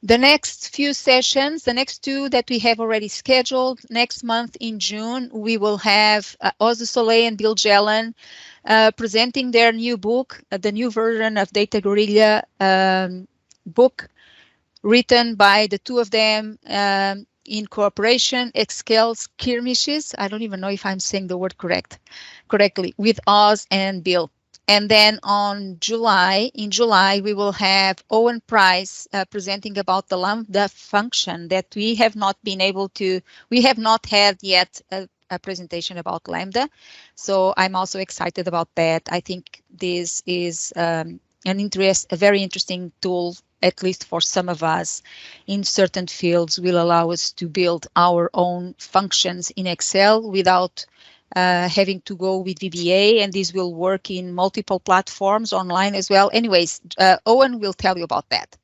The next few sessions, the next two that we have already scheduled, next month in June, we will have Ozzy Soleil and Bill Jelen presenting their new book, the new version of Data Guerrilla book, written by the two of them in cooperation, Excel Skirmishes. I don't even know if I'm saying the word correctly, with Oz and Bill. And then in July, we will have Owen Price presenting about the Lambda function that we have not had yet a presentation about Lambda. So I'm also excited about that. I think this is a very interesting tool, at least for some of us in certain fields, will allow us to build our own functions in Excel without having to go with VBA, and this will work in multiple platforms online as well. Anyways, Owen will tell you about that.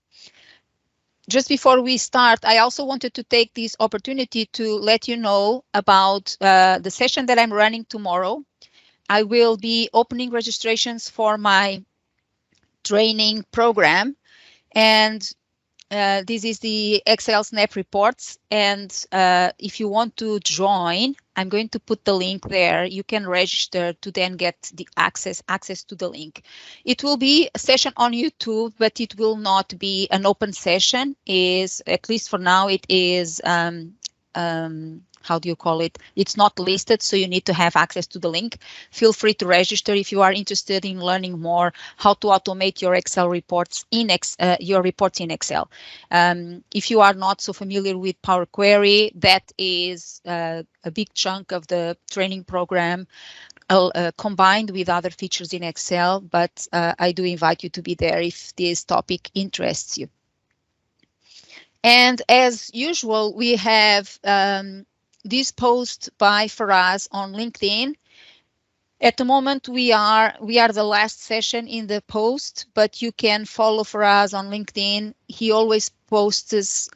Just before we start, I also wanted to take this opportunity to let you know about the session that I'm running tomorrow. I will be opening registrations for my training program, and this is the Excel Snap Reports, and if you want to join, I'm going to put the link there. You can register to then get the access to the link. It will be a session on YouTube, but it will not be an open session. At least for now, it is how do you call it? It's not listed, so you need to have access to the link. Feel free to register if you are interested in learning more how to automate your Excel reports in Excel. If you are not so familiar with Power Query, that is a big chunk of the training program combined with other features in Excel, but I do invite you to be there if this topic interests you. And as usual, we have this post by Faraz on LinkedIn. At the moment, we are the last session in the post, but you can follow Faraz on LinkedIn. He always posts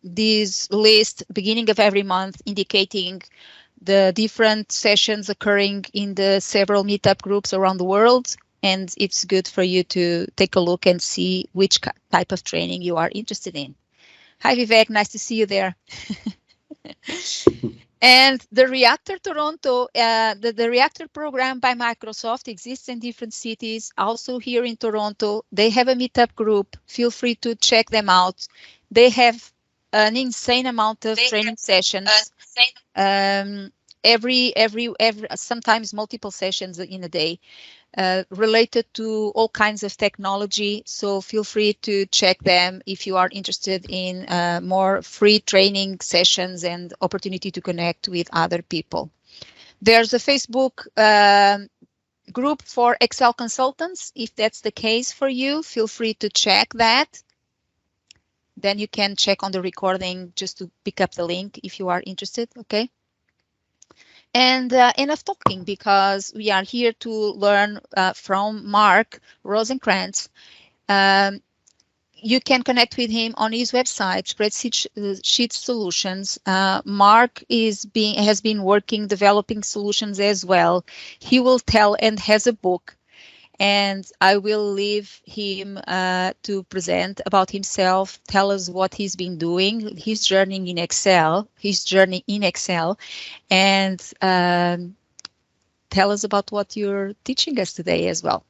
this list beginning of every month, indicating the different sessions occurring in the several meetup groups around the world. And it's good for you to take a look and see which type of training you are interested in. Hi, Vivek. Nice to see you there. And the Reactor Toronto, the Reactor program by Microsoft exists in different cities, also here in Toronto. They have a meetup group. Feel free to check them out. They have an insane amount of training sessions. Sometimes multiple sessions in a day. Related to all kinds of technology, so feel free to check them if you are interested in more free training sessions and opportunity to connect with other people. There's a Facebook group for Excel consultants. If that's the case for you, feel free to check that. Then you can check on the recording just to pick up the link if you are interested, okay? And enough talking, because we are here to learn from Mark Rosenkrantz. You can connect with him on his website, Spreadsheet Solutions. Mark has been working, developing solutions as well. He will tell and has a book, and I will leave him to present about himself, tell us what he's been doing, his journey in Excel, and tell us about what you're teaching us today as well.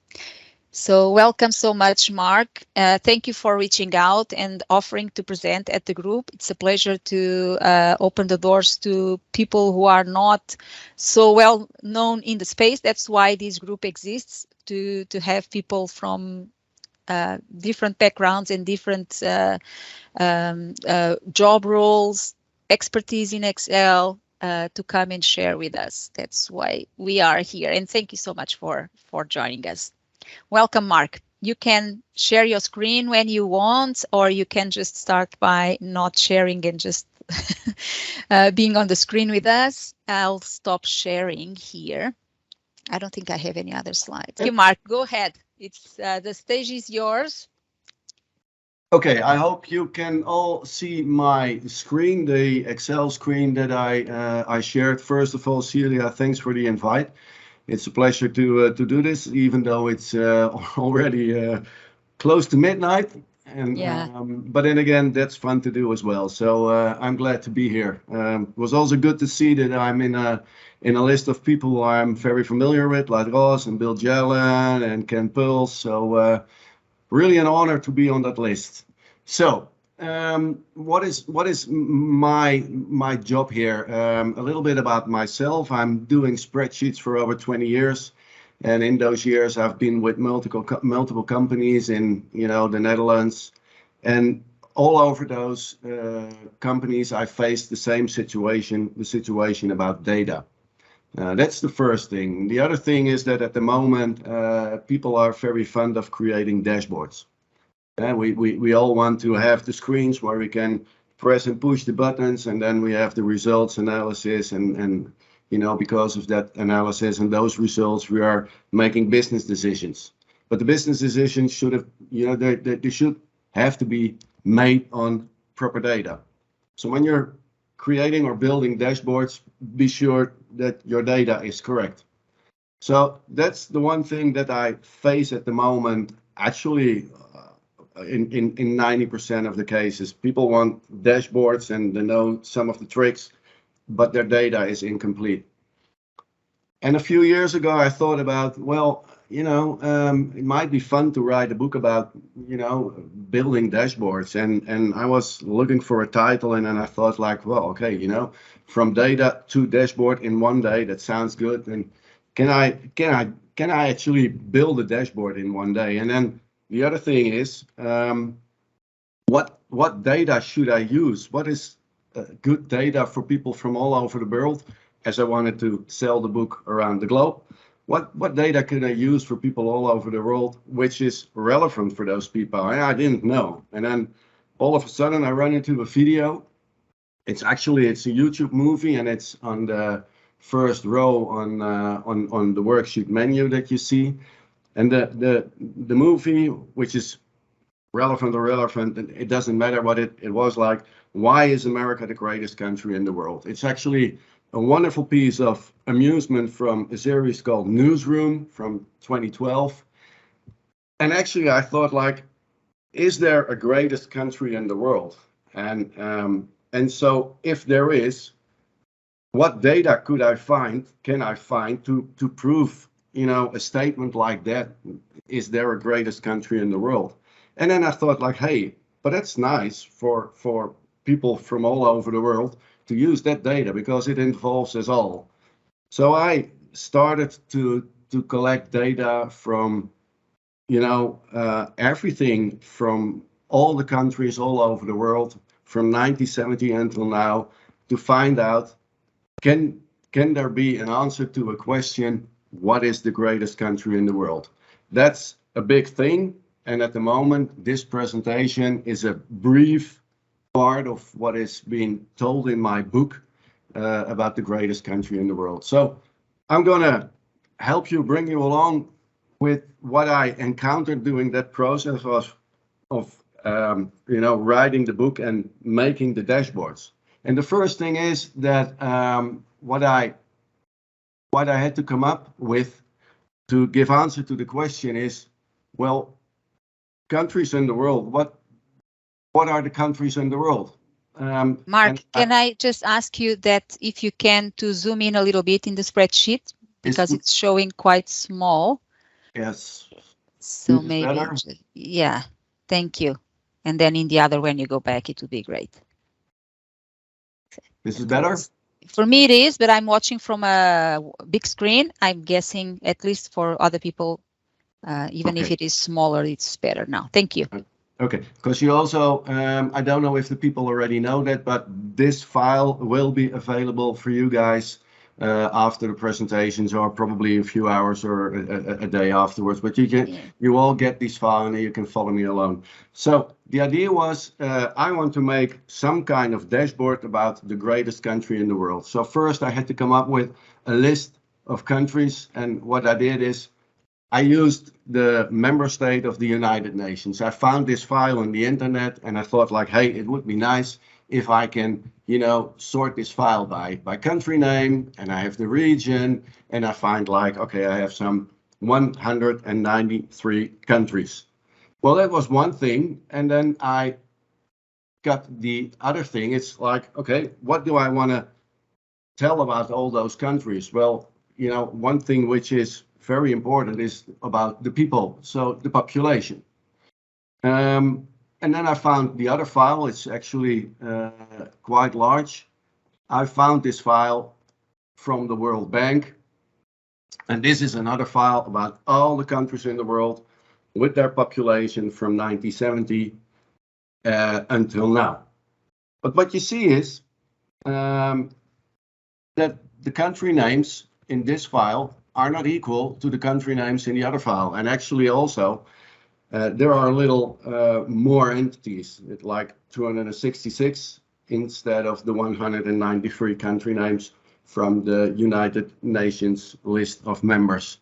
So welcome so much, Mark. Thank you for reaching out and offering to present at the group. It's a pleasure to open the doors to people who are not so well known in the space. That's why this group exists, to have people from different backgrounds and different job roles, expertise in Excel, to come and share with us. That's why we are here. And thank you so much for joining us. Welcome, Mark. You can share your screen when you want, or you can just start by not sharing and just being on the screen with us. I'll stop sharing here. I don't think I have any other slides. Okay, Mark, go ahead. It's the stage is yours. Okay, I hope you can all see my screen, the Excel screen that I shared. First of all, Celia, thanks for the invite. It's a pleasure to do this, even though it's already close to midnight. And Yeah. but then again, that's fun to do as well. So I'm glad to be here. It was also good to see that I'm in a list of people who I'm very familiar with, like Ross and Bill Jelen and Ken Puls. So really an honor to be on that list. So what is my job here? A little bit about myself. I'm doing spreadsheets for over 20 years. And in those years, I've been with multiple companies in, the Netherlands, and all over those companies, I faced the same situation, the situation about data. That's the first thing. The other thing is that at the moment, people are very fond of creating dashboards. And we all want to have the screens where we can press and push the buttons, and then we have the results analysis, and because of that analysis and those results, we are making business decisions. But the business decisions should have, they should have to be made on proper data. So when you're creating or building dashboards, be sure that your data is correct. So that's the one thing that I face at the moment. Actually, in 90% of the cases, people want dashboards and they know some of the tricks, but their data is incomplete. And a few years ago, I thought about, well, it might be fun to write a book about, building dashboards. And I was looking for a title, and then I thought like, well, okay, from data to dashboard in one day, that sounds good. And can I actually build a dashboard in one day? And then the other thing is, what data should I use? What is good data for people from all over the world? As I wanted to sell the book around the globe, what data can I use for people all over the world, which is relevant for those people? And I didn't know. And then all of a sudden, I run into a video. It's a YouTube movie, and it's on the first row on the worksheet menu that you see. And the movie, which is relevant or irrelevant, it doesn't matter what it was like. Why is America the greatest country in the world? It's actually a wonderful piece of amusement from a series called Newsroom from 2012. And actually, I thought like, is there a greatest country in the world? And so if there is, what data can I find to prove, a statement like that? Is there a greatest country in the world? And then I thought like, hey, but that's nice for people from all over the world to use that data because it involves us all. So I started to collect data from, everything from all the countries all over the world from 1970 until now to find out, can there be an answer to a question, what is the greatest country in the world? That's a big thing. And at the moment, this presentation is a brief part of what is being told in my book about the greatest country in the world. So I'm going to help you, bring you along with what I encountered during that process of writing the book and making the dashboards. And the first thing is that what I had to come up with to give answer to the question is, well, countries in the world, what are the countries in the world? Mark, can I just ask you that if you can to zoom in a little bit in the spreadsheet because it's showing quite small. Yes. So maybe, yeah, thank you. And then in the other, when you go back, it would be great. This is better? For me, it is, but I'm watching from a big screen. I'm guessing at least for other people, even if it is smaller, it's better now. Thank you. Okay, because you also, I don't know if the people already know that, but this file will be available for you guys after the presentations, or probably a few hours or a day afterwards. But you all get this file and you can follow me along. So the idea was, I want to make some kind of dashboard about the greatest country in the world. So first I had to come up with a list of countries, and what I did is I used the member state of the United Nations. I found this file on the internet, and I thought like, hey, it would be nice if I can, sort this file by country name, and I have the region, and I find like, okay, I have some 193 countries. Well, that was one thing. And then I got the other thing. It's like, okay, what do I want to tell about all those countries? Well, one thing which is very important is about the people, so the population. And then I found the other file. It's actually quite large. I found this file from the World Bank. And this is another file about all the countries in the world with their population from 1970 until now. But what you see is that the country names in this file are not equal to the country names in the other file. And actually also, there are a little more entities, like 266 instead of the 193 country names from the United Nations list of members.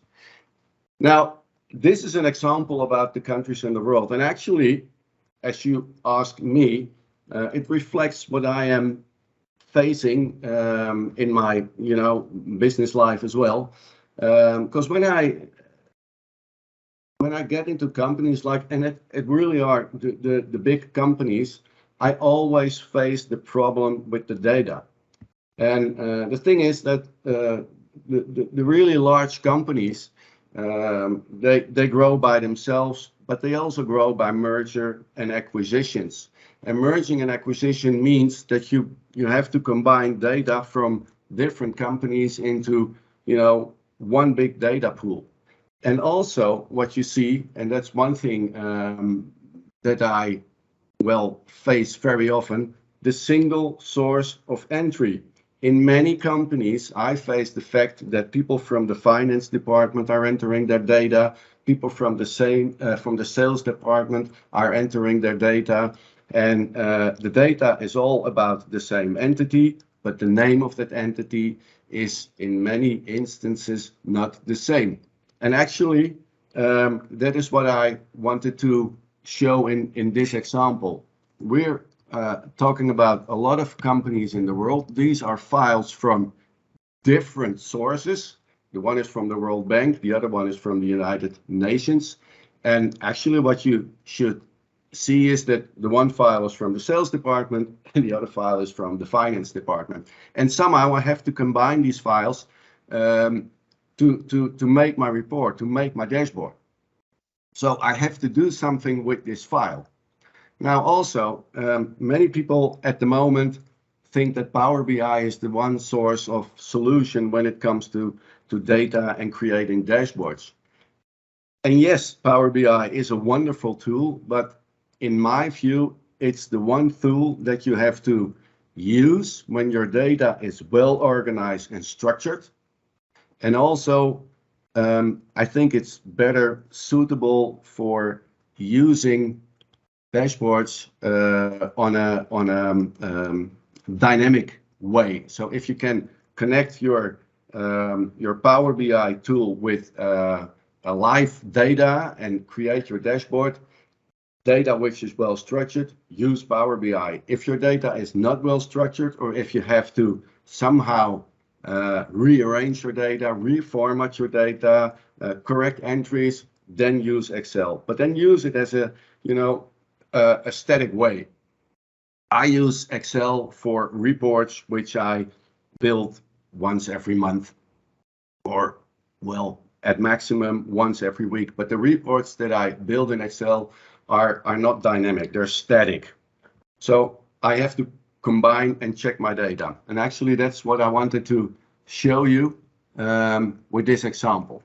Now, this is an example about the countries in the world. And actually, as you ask me, it reflects what I am facing in my, business life as well. Because when I get into companies and it really are the big companies, I always face the problem with the data. And the thing is that the really large companies, they grow by themselves, but they also grow by merger and acquisitions. And merging and acquisition means that you have to combine data from different companies into, one big data pool. And also what you see, and that's one thing that I face very often, the single source of entry. In many companies, I face the fact that people from the finance department are entering their data, people from the sales department are entering their data, and the data is all about the same entity, but the name of that entity is in many instances not the same. And actually, that is what I wanted to show in this example. We're talking about a lot of companies in the world. These are files from different sources. The one is from the World Bank, the other one is from the United Nations. And actually what you should see is that the one file is from the sales department and the other file is from the finance department. And somehow I have to combine these files to make my report, to make my dashboard. So I have to do something with this file. Now also, many people at the moment think that Power BI is the one source of solution when it comes to data and creating dashboards. And yes, Power BI is a wonderful tool, but in my view, it's the one tool that you have to use when your data is well organized and structured. And also, I think it's better suitable for using dashboards on a dynamic way. So if you can connect your Power BI tool with a live data and create your dashboard, data which is well structured, use Power BI. If your data is not well structured, or if you have to somehow rearrange your data, reformat your data, correct entries, then use Excel. But then use it as a static way. I use Excel for reports, which I build once every month, or at maximum once every week. But the reports that I build in Excel are not dynamic, they're static. So I have to combine and check my data. And actually that's what I wanted to show you with this example.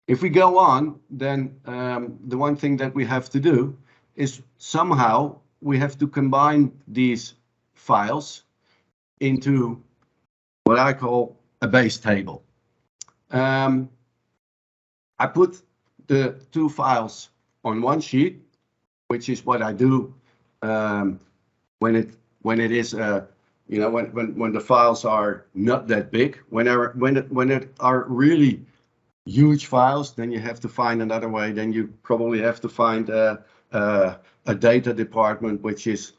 If we go on, then the one thing that we have to do is somehow we have to combine these files into what I call a base table. I put the two files on one sheet, which is what I do when it is when the files are not that big. When it are really huge files, then you have to find another way. Then you probably have to find a data department, which is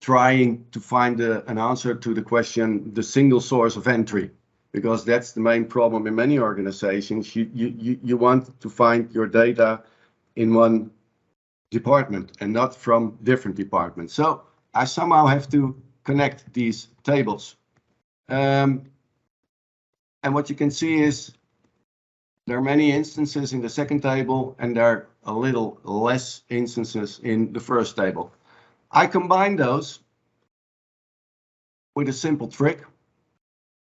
trying to find an answer to the question, the single source of entry. because that's the main problem in many organizations. You want to find your data in one department and not from different departments. So I somehow have to connect these tables. And what you can see is there are many instances in the second table, and there are a little less instances in the first table. I combine those with a simple trick.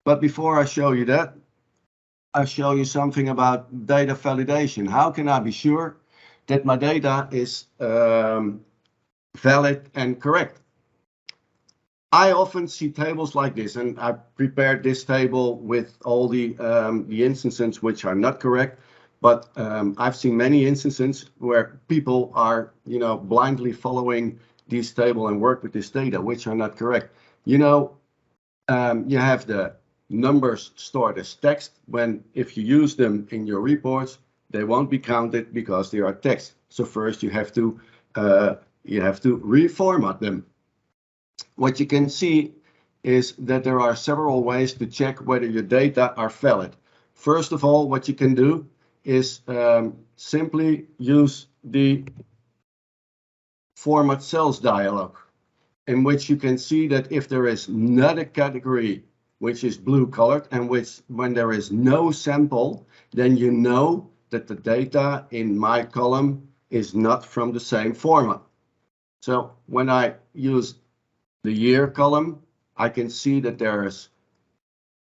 But before I show you that, I'll show you something about data validation. How can I be sure that my data is valid and correct? I often see tables like this, and I prepared this table with all the instances which are not correct. But I've seen many instances where people are, blindly following this table and work with this data, which are not correct. You have the numbers stored as text. When if you use them in your reports, they won't be counted because they are text. So first you have to reformat them. What you can see is that there are several ways to check whether your data are valid. First of all, what you can do is simply use the format cells dialog, in which you can see that if there is not a category which is blue colored, and when there is no sample, then you know that the data in my column is not from the same format. So when I use the year column, I can see that there is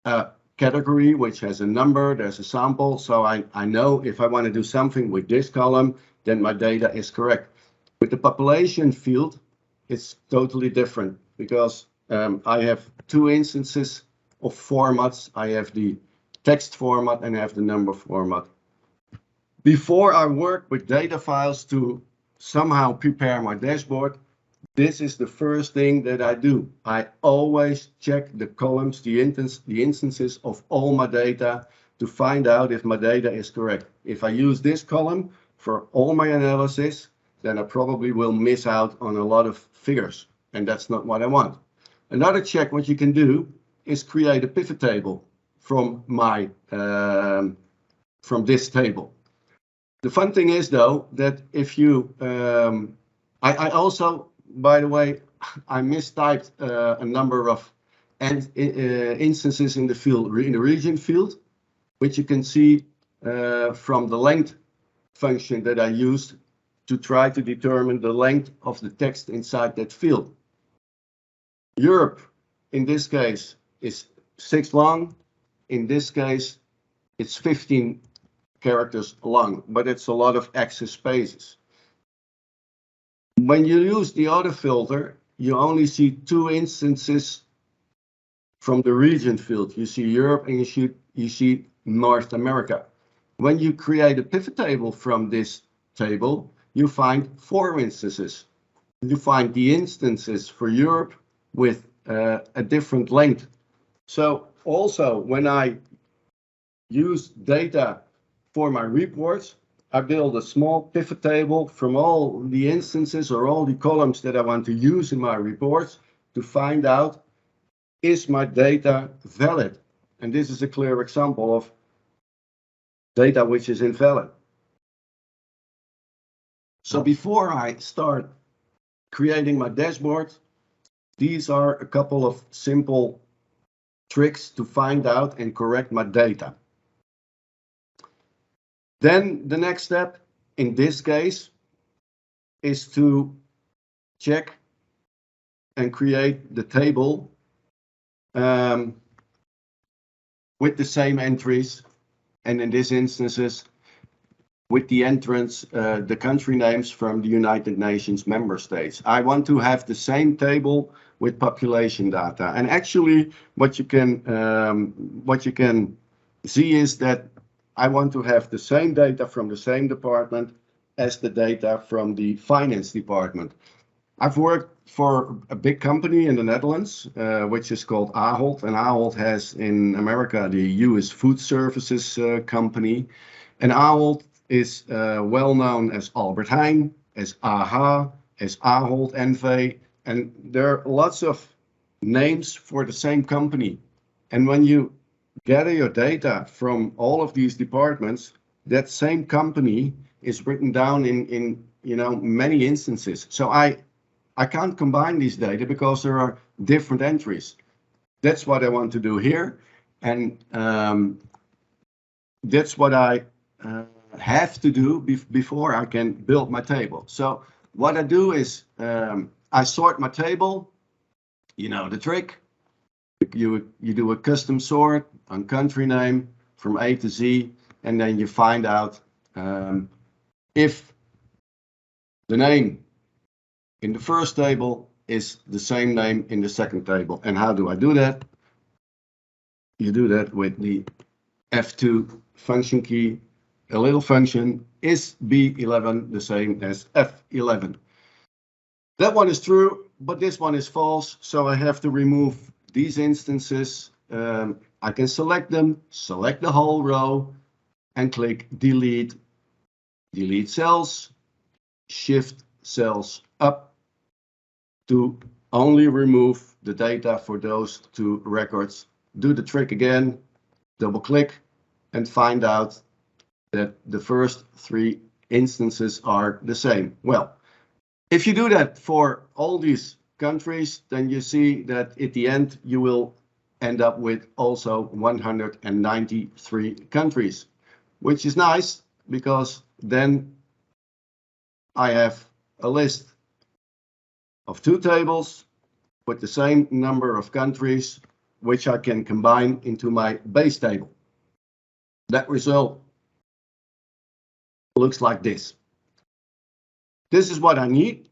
a category which has a number, there's a sample, so I know if I want to do something with this column, then my data is correct. With the population field, it's totally different, because I have two instances of formats. I have the text format and I have the number format. Before I work with data files to somehow prepare my dashboard, this is the first thing that I do. I always check the columns, the instances of all my data to find out if my data is correct. If I use this column for all my analysis, then I probably will miss out on a lot of figures, and that's not what I want. Another check what you can do is create a pivot table from this table. The fun thing is, though, that if you, I also, by the way, I mistyped a number of instances in the field, in the region field, which you can see from the length function that I used to try to determine the length of the text inside that field. Europe, in this case, is 6 long. In this case, it's 15 characters long, but it's a lot of access spaces. When you use the auto filter, you only see 2 instances from the region field. You see Europe and you see North America. When you create a pivot table from this table, you find 4 instances. You find the instances for Europe with a different length. So also when I use data for my reports, I build a small pivot table from all the instances or all the columns that I want to use in my reports to find out, is my data valid? And this is a clear example of data which is invalid. So before I start creating my dashboard, these are a couple of simple tricks to find out and correct my data. Then the next step, in this case, is to check and create the table with the same entries, and in these instances, with the entrance, the country names from the United Nations member states. I want to have the same table with population data. And actually, what you can see is that I want to have the same data from the same department as the data from the finance department. I've worked for a big company in the Netherlands, which is called Ahold, and Ahold has in America the US Food Services company, and Ahold is well known as Albert Heijn, as AH, as Ahold NV, and there are lots of names for the same company. And when you gather your data from all of these departments, that same company is written down in many instances. So I can't combine these data because there are different entries. That's what I want to do here, and that's what I have to do before I can build my table. So what I do is I sort my table. You know the trick. You do a custom sort on country name from A to Z, and then you find out if the name in the first table is the same name in the second table. And how do I do that? You do that with the F2 function key. A little function, is B11 the same as F11? That one is true, but this one is false, so I have to remove these instances. I can select them, select the whole row, and click delete. Delete cells, shift cells up to only remove the data for those two records. Do the trick again, double click, and find out that the first three instances are the same. Well, if you do that for all these countries, then you see that at the end you will end up with also 193 countries, which is nice because then I have a list of two tables with the same number of countries, which I can combine into my base table. That result looks like this. This is what I need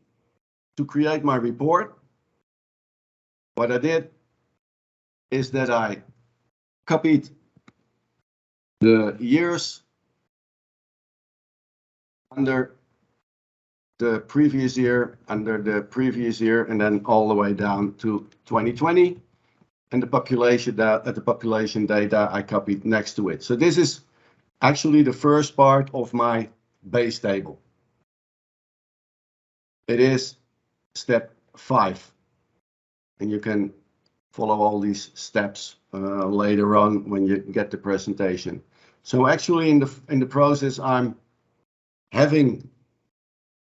to create my report. What I did is that I copied the years under the previous year, and then all the way down to 2020. And the population data I copied next to it. So this is actually the first part of my base table. It is step 5. And you can follow all these steps later on when you get the presentation. So actually in the process, I'm having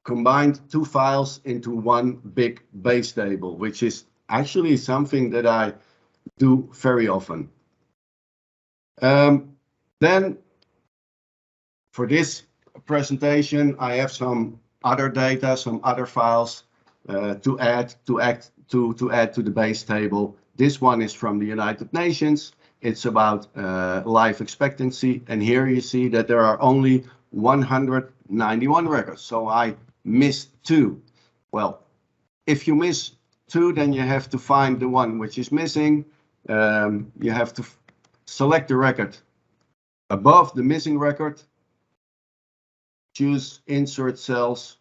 combined two files into one big base table, which is actually something that I do very often. Then for this presentation, I have some other data, some other files to add to the base table. This one is from the United Nations. It's about life expectancy, and here you see that there are only 191 records. So I missed 2. Well, if you miss 2, then you have to find the one which is missing. You have to select the record above the missing record, choose insert cells,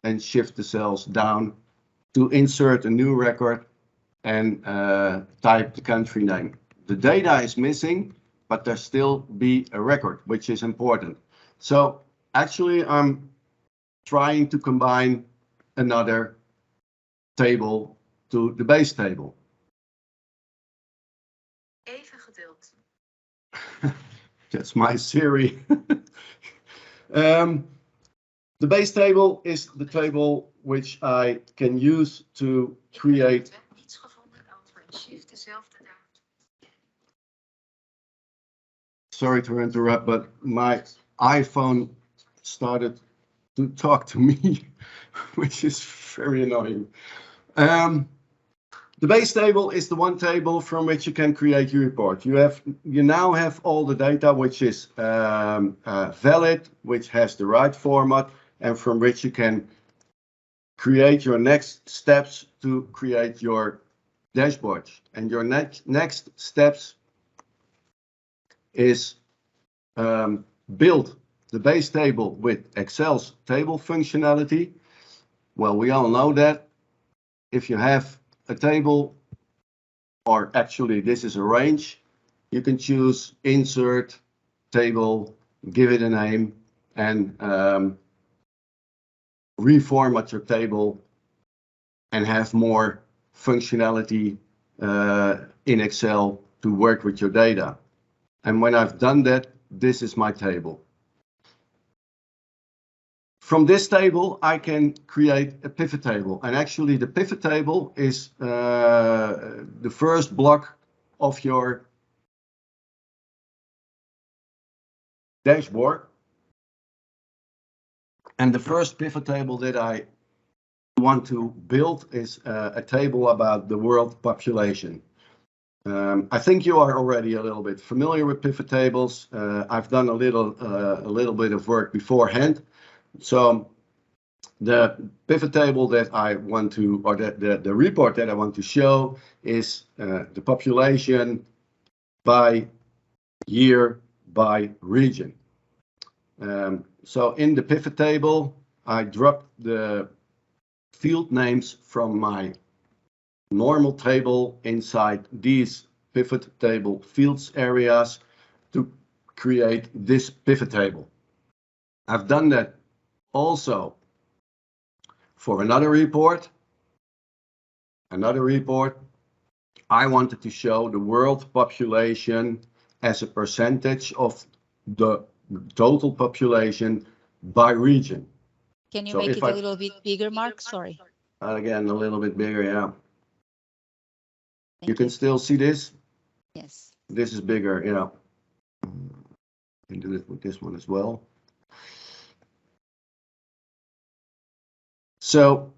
and shift the cells down to insert a new record and type the country name. The data is missing, but there still be a record, which is important. So actually, I'm trying to combine another table to the base table. Even geduld. That's my Siri. The base table is the table which I can use to create. Sorry to interrupt, but my iPhone started to talk to me, which is very annoying. The base table is the one table from which you can create your report. You now have all the data which is valid, which has the right format, and from which you can create your next steps to create your dashboards. And your next steps is build the base table with Excel's table functionality. Well, we all know that if you have a table, or actually this is a range, you can choose insert table, give it a name, and reformat your table and have more functionality in Excel to work with your data. And when I've done that, this is my table. From this table, I can create a pivot table. And actually, the pivot table is the first block of your dashboard. And the first pivot table that I want to build is a table about the world population. I think you are already a little bit familiar with pivot tables. I've done a little bit of work beforehand. So the pivot table that I want to, or the report that I want to show is the population by year by region. So in the pivot table, I dropped the field names from my normal table inside these pivot table fields areas to create this pivot table. I've done that also for another report. I wanted to show the world population as a percentage of the total population by region. Can you make it a little bit bigger, Mark? Sorry. Again, a little bit bigger, yeah. Thank you can still see this? Yes. This is bigger, yeah. Can do it with this one as well. So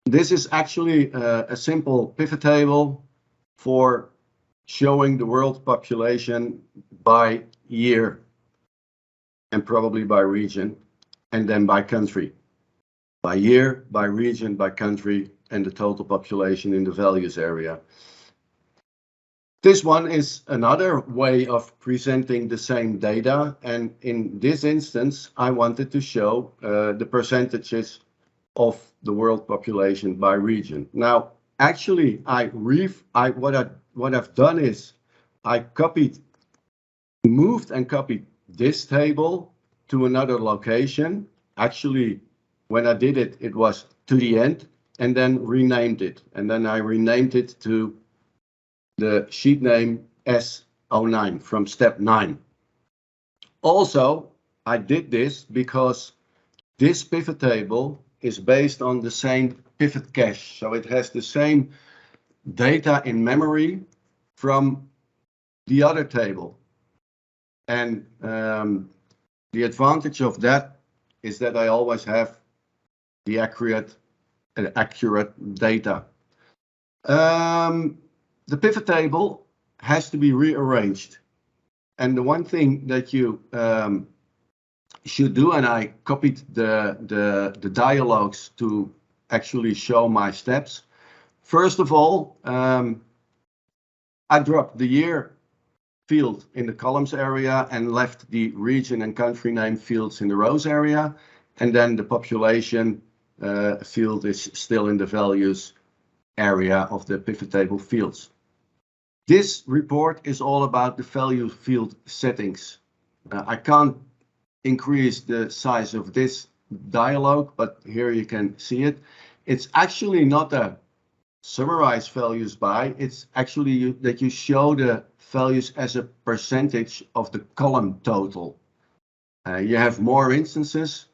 this is actually a simple pivot table for showing the world population by year and probably by region, and then by country. By year, by region, by country, and the total population in the values area. This one is another way of presenting the same data, and in this instance, I wanted to show the percentages of the world population by region. Now, actually, what I've done is I moved and copied this table to another location. Actually, when I did it, it was to the end, and then renamed it. And then I renamed it to the sheet name S09 from step 9. Also, I did this because this pivot table is based on the same pivot cache. So it has the same data in memory from the other table. And the advantage of that is that I always have the accurate data. The pivot table has to be rearranged. And the one thing that you should do, and I copied the dialogues to actually show my steps. First of all, I dropped the year field in the columns area and left the region and country name fields in the rows area. And then the population field is still in the values area of the pivot table fields. This report is all about the value field settings. I can't increase the size of this dialog, but here you can see it. It's actually not a summarize values by, it's actually that you show the values as a percentage of the column total. You have more instances,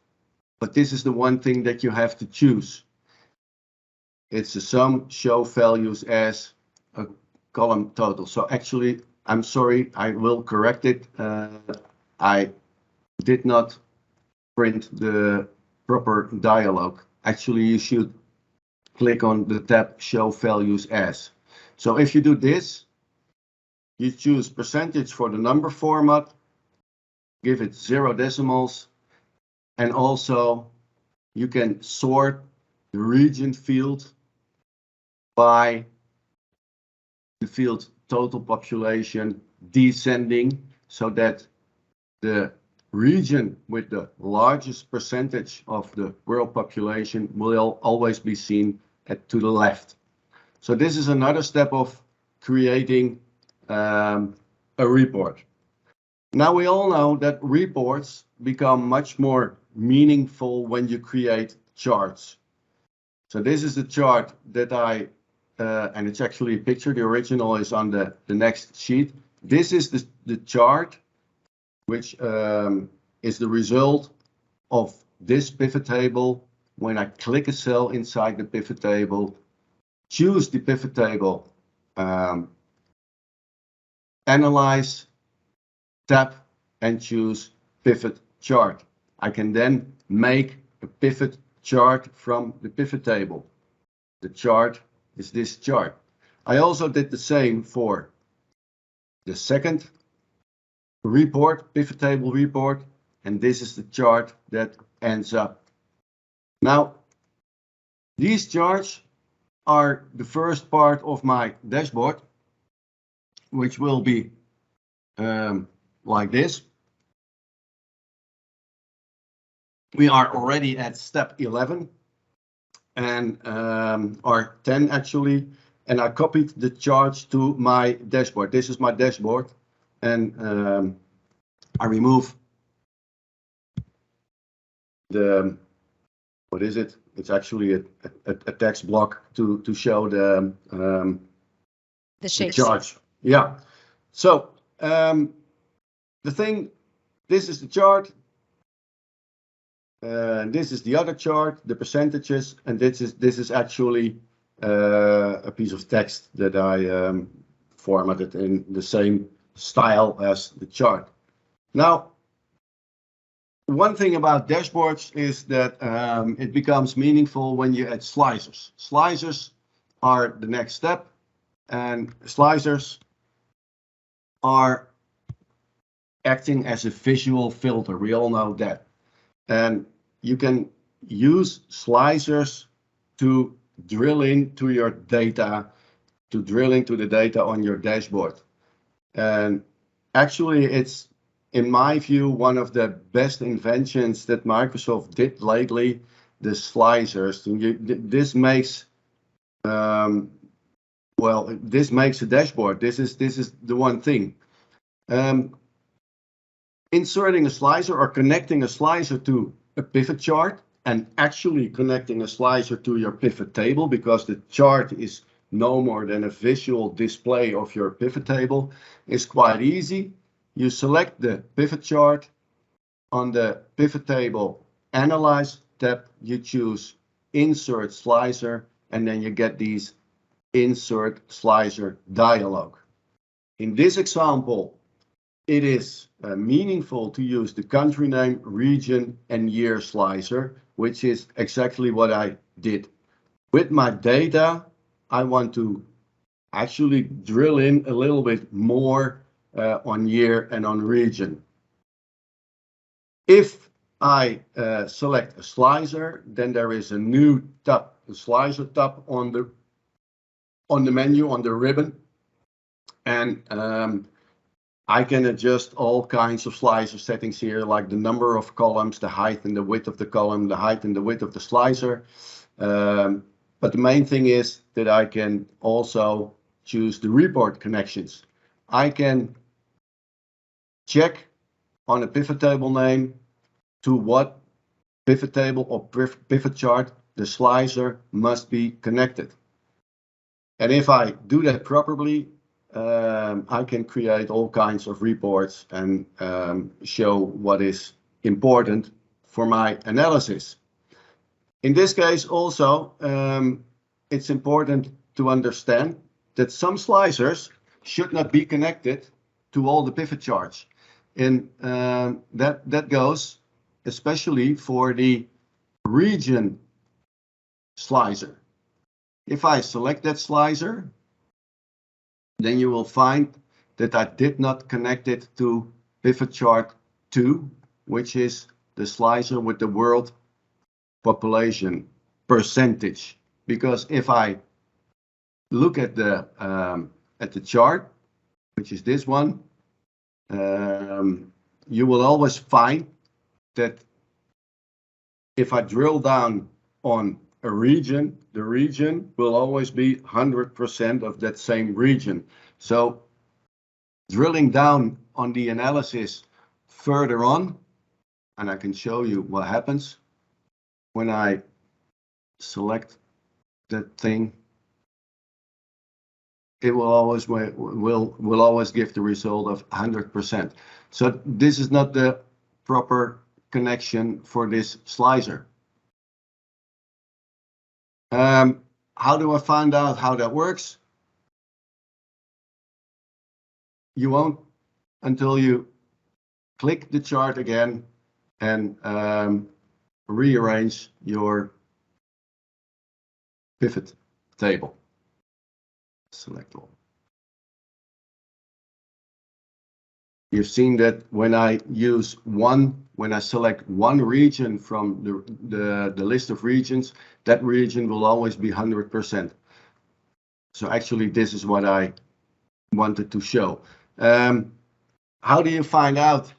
but this is the one thing that you have to choose. It's a sum show values as a column total. So actually, I'm sorry, I will correct it. I did not print the proper dialog. Actually, you should click on the tab show values as. So if you do this, you choose percentage for the number format, give it 0 decimals, and also you can sort the region field by the field total population descending, so that the region with the largest percentage of the world population will always be seen to the left. So this is another step of creating a report. Now we all know that reports become much more meaningful when you create charts. So this is the chart that I and it's actually a picture. The original is on the next sheet. This is the chart, which is the result of this pivot table. When I click a cell inside the pivot table, choose the pivot table, analyze, tab, and choose pivot chart. I can then make a pivot chart from the pivot table. The chart is this chart. I also did the same for the second report, pivot table report, and this is the chart that ends up. Now, these charts are the first part of my dashboard, which will be like this. We are already at step 11 and or 10 actually, and I copied the charts to my dashboard. This is my dashboard, and I remove the, what is it? It's actually a text block to show the shapes. charts. Yeah. So the thing, this is the chart. This is the other chart, the percentages, and this is actually a piece of text that I formatted in the same style as the chart. Now, one thing about dashboards is that it becomes meaningful when you add slicers. Slicers are the next step, and slicers are acting as a visual filter. We all know that. And you can use slicers to drill into your data, to drill into the data on your dashboard. And actually, it's, in my view, one of the best inventions that Microsoft did lately, the slicers. This makes, well, this makes a dashboard. This is the one thing. Inserting a slicer or connecting a slicer to a pivot chart, and actually connecting a slicer to your pivot table, because the chart is no more than a visual display of your pivot table, is quite easy. You select the pivot chart. On the pivot table Analyze tab, you choose Insert Slicer, and then you get these Insert Slicer dialog. In this example, it is meaningful to use the country name, region, and year slicer, which is exactly what I did. With my data, I want to actually drill in a little bit more on year and on region. If I select a slicer, then there is a new tab, the slicer tab on the menu, on the ribbon, and I can adjust all kinds of slicer settings here, like the number of columns, the height and the width of the column, the height and the width of the slicer. But the main thing is that I can also choose the report connections. I can check on a pivot table name to what pivot table or pivot chart the slicer must be connected. And if I do that properly, I can create all kinds of reports and show what is important for my analysis. In this case also, it's important to understand that some slicers should not be connected to all the pivot charts. And that goes especially for the region slicer. If I select that slicer, then you will find that I did not connect it to pivot chart 2, which is the slicer with the world population percentage. Because if I look at the chart, which is this one, you will always find that if I drill down on a region, the region will always be 100% of that same region. So drilling down on the analysis further on, and I can show you what happens when I select that thing. it will always give the result of 100%. So this is not the proper connection for this slicer. How do I find out how that works? You won't until you click the chart again and rearrange your pivot table. Select all. You've seen that when I select one region from the list of regions, that region will always be 100%. So actually, this is what I wanted to show. How do you find out,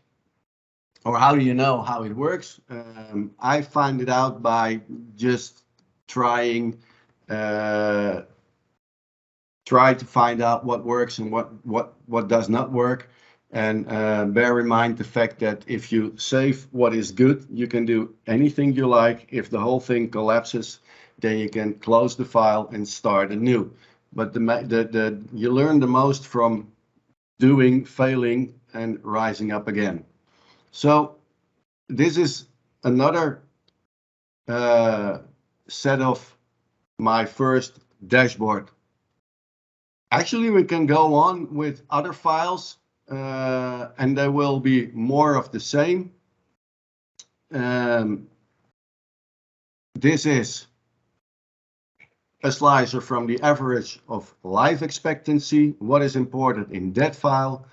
or how do you know how it works? I find it out by just trying try to find out what works and what does not work. And bear in mind the fact that if you save what is good, you can do anything you like. If the whole thing collapses, then you can close the file and start anew. But you learn the most from doing, failing, and rising up again. So this is another set of my first dashboard. Actually, we can go on with other files, and there will be more of the same. This is a slicer from the average of life expectancy. What is important in that file?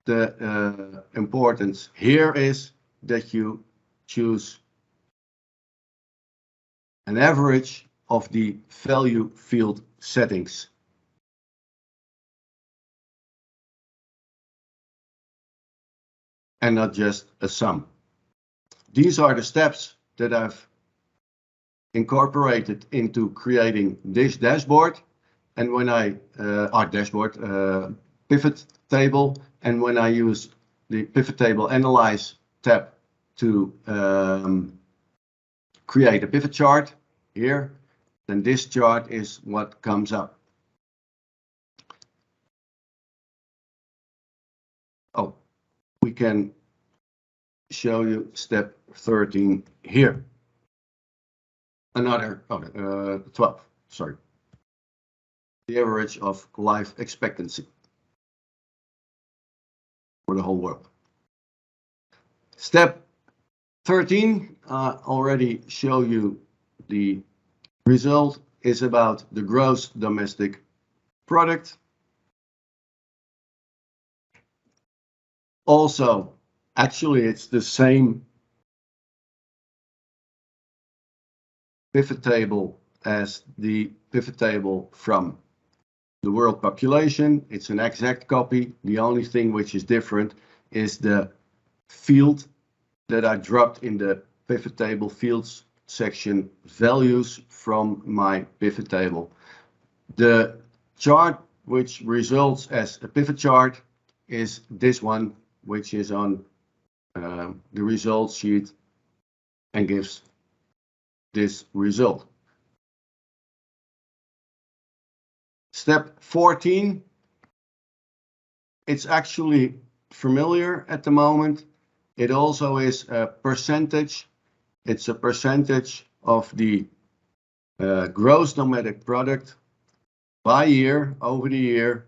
The importance here is that you choose an average of the value field settings. And not just a sum. These are the steps that I've incorporated into creating this dashboard. And when I, pivot table, and when I use the pivot table analyze tab to create a pivot chart here, then this chart is what comes up. Oh, we can show you step 13 here. Another 12, sorry. The average of life expectancy for the whole world. Step 13, already show you the result is about the gross domestic product. Also, actually, it's the same pivot table as the pivot table from the world population. It's an exact copy. The only thing which is different is the field that I dropped in the pivot table fields section, values from my pivot table. The chart which results as a pivot chart is this one, which is on the results sheet and gives this result. Step 14, it's actually familiar at the moment. It also is a percentage. It's a percentage of the gross domestic product by year, over the year,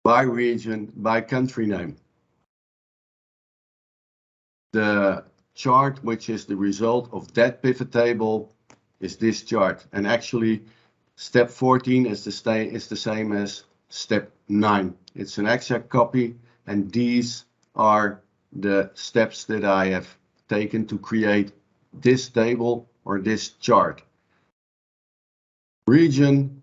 by region, by country name. The chart, which is the result of that pivot table, is this chart. And actually, step 14 is the same as step 9. It's an exact copy, and these are the steps that I have taken to create this table or this chart. Region,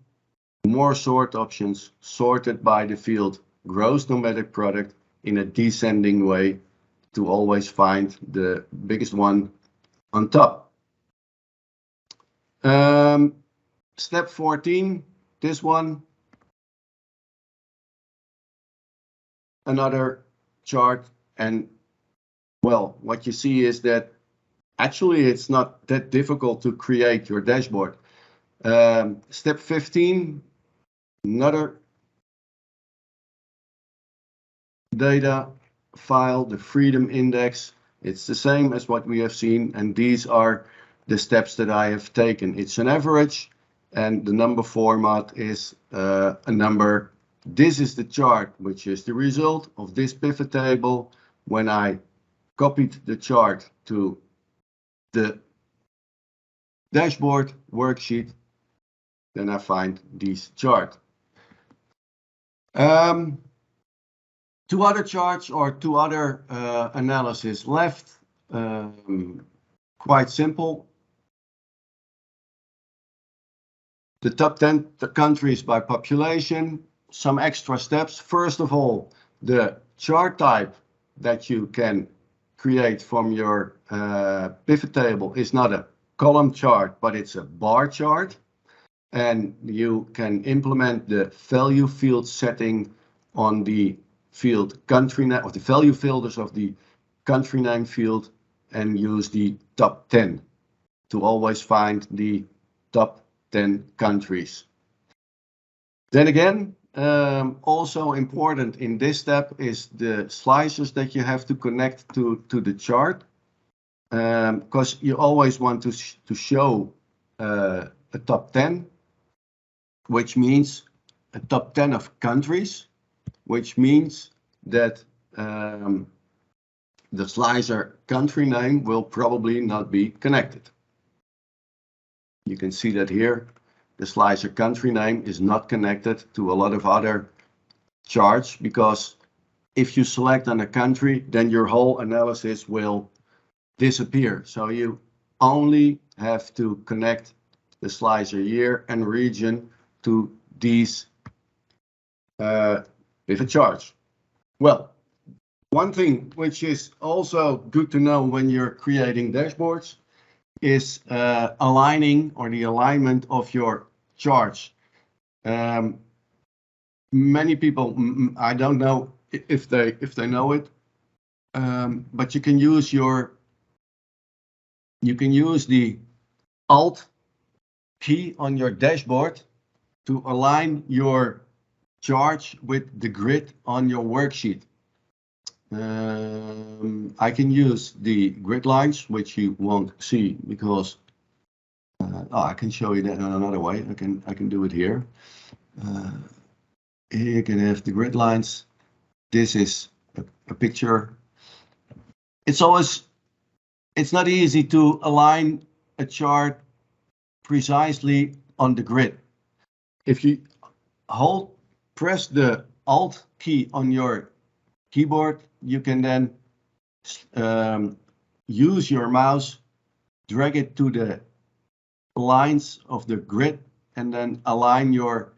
more sort options, sorted by the field gross domestic product in a descending way to always find the biggest one on top. Step 14, this one, another chart, and well, what you see is that actually it's not that difficult to create your dashboard. Step 15, another data file, the freedom index. It's the same as what we have seen, and these are the steps that I have taken. It's an average, and the number format is a number. This is the chart, which is the result of this pivot table. When I copied the chart to the dashboard worksheet, then I find this chart. Two other charts or two other analysis left. Quite simple. The top 10 countries by population, some extra steps. First of all, the chart type that you can create from your pivot table is not a column chart, but it's a bar chart. And you can implement the value field setting on the field country name, or the value filters of the country name field, and use the top 10 to always find the top 10 countries. Then again, also important in this step is the slicers that you have to connect to the chart, because you always want to show a top 10, which means a top 10 of countries, which means that the slicer country name will probably not be connected. You can see that here. The slicer country name is not connected to a lot of other charts, because if you select on a country, then your whole analysis will disappear. So you only have to connect the slicer year and region to these pivot charts. Well, one thing which is also good to know when you're creating dashboards is aligning, or the alignment of your charts. Many people, I don't know if they know it, but you can use the Alt key on your dashboard to align your charts with the grid on your worksheet. I can use the grid lines, which you won't see because I can show you that in another way. I can do it here. Here you can have the grid lines. This is a picture. It's not easy to align a chart precisely on the grid. If you press the Alt key on your keyboard, you can then use your mouse, drag it to the lines of the grid, and then align your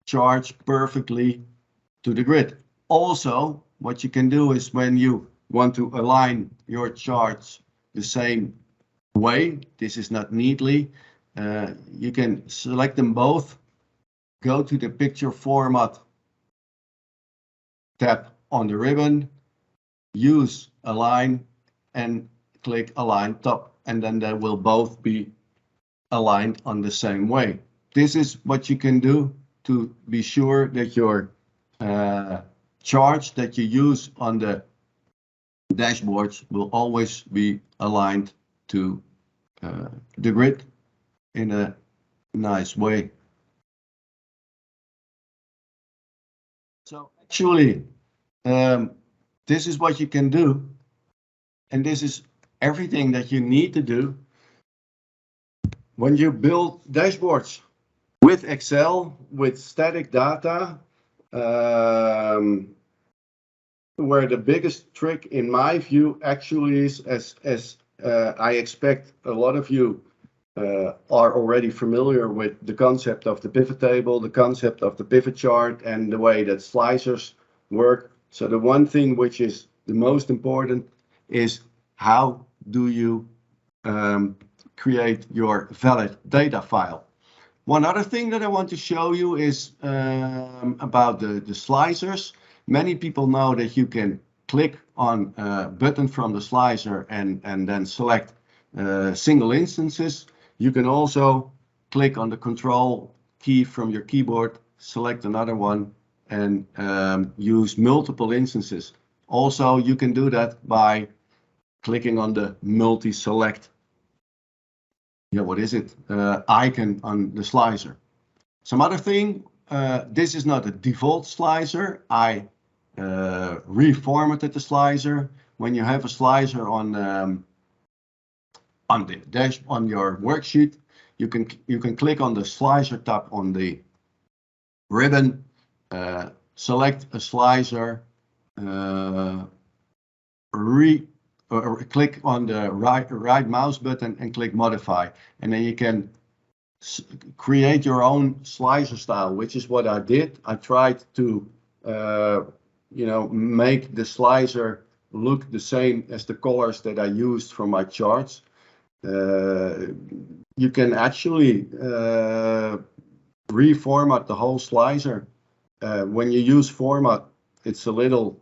charts perfectly to the grid. Also, what you can do is, when you want to align your charts the same way, this is not neatly, you can select them both, go to the picture format tab on the ribbon, use align, and click align top, and then they will both be aligned on the same way. This is what you can do to be sure that your charts that you use on the dashboards will always be aligned to the grid in a nice way. So actually, this is what you can do, and this is everything that you need to do when you build dashboards with Excel, with static data, where the biggest trick, in my view, actually is, as I expect a lot of you are already familiar with the concept of the pivot table, the concept of the pivot chart, and the way that slicers work. So the one thing which is the most important is, how do you create your valid data file? One other thing that I want to show you is about the slicers. Many people know that you can click on a button from the slicer and then select single instances. You can also click on the control key from your keyboard, select another one, and use multiple instances. Also, you can do that by clicking on the multi-select, what is it, icon on the slicer. Some other thing, this is not a default slicer. I reformatted the slicer. When you have a slicer on the dash on your worksheet, you can click on the slicer tab on the ribbon, select a slicer, click on the right mouse button and click modify, and then you can create your own slicer style, which is what I did. I tried to make the slicer look the same as the colors that I used for my charts. You can actually reformat the whole slicer. When you use format, it's a little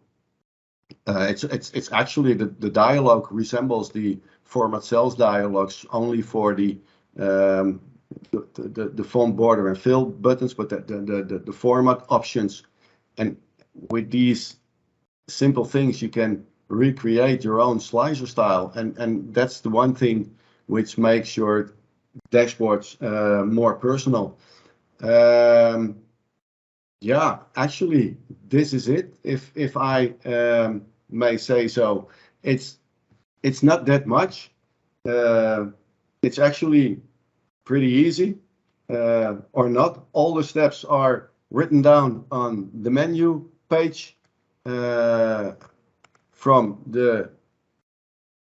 it's actually the dialogue resembles the format cells dialogues only for the font border and fill buttons, but the format options, and with these simple things you can recreate your own slicer style, and that's the one thing which makes your dashboards more personal. Yeah, actually, this is it. If I may say so, it's not that much. It's actually pretty easy, or not. All the steps are written down on the menu page from the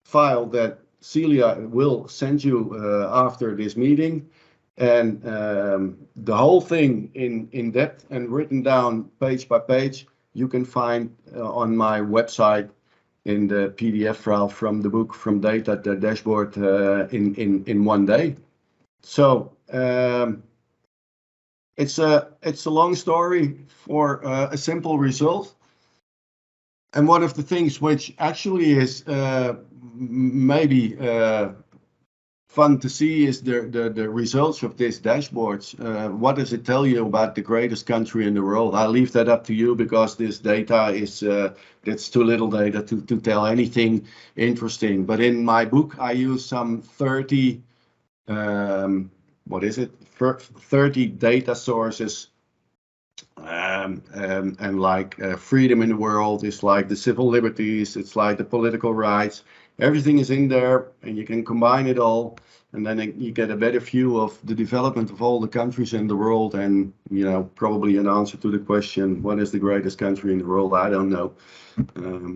file that Celia will send you after this meeting. And the whole thing in depth and written down page by page, you can find on my website in the PDF file from the book From Data to Dashboard in one day. So it's a long story for a simple result. And one of the things which actually is maybe fun to see is the results of these dashboards. What does it tell you about the greatest country in the world? I'll leave that up to you, because this data is it's too little data to tell anything interesting. But in my book, I use some 30 30 data sources. And like freedom in the world is like the civil liberties, it's like the political rights. Everything is in there, and you can combine it all, and then you get a better view of the development of all the countries in the world. And probably an answer to the question, what is the greatest country in the world? I don't know.